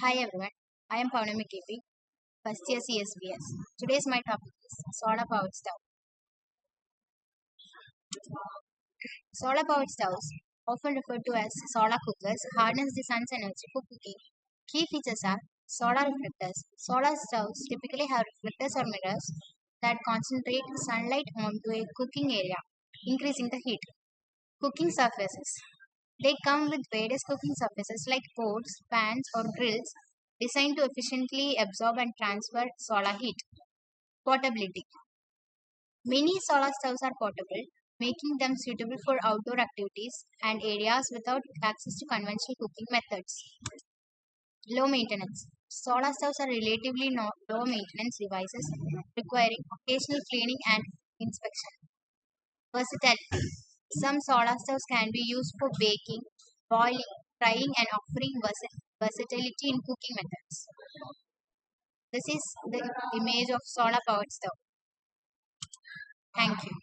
Hi everyone, I am Pournami KP, first year CSBS. Today's my topic is solar powered stove. Solar powered stoves, often referred to as solar cookers, harness the sun's energy for cooking. Key features are solar reflectors. Solar stoves typically have reflectors or mirrors that concentrate sunlight onto a cooking area, increasing the heat. Cooking surfaces. They come with various cooking surfaces like pots, pans, or grills designed to efficiently absorb and transfer solar heat. Portability. Many solar stoves are portable, making them suitable for outdoor activities and areas without access to conventional cooking methods. Low maintenance. Solar stoves are relatively low maintenance devices requiring occasional cleaning and inspection. Versatility. Some solar stoves can be used for baking, boiling, frying, and offering versatility in cooking methods. This is the image of solar powered stove. Thank you.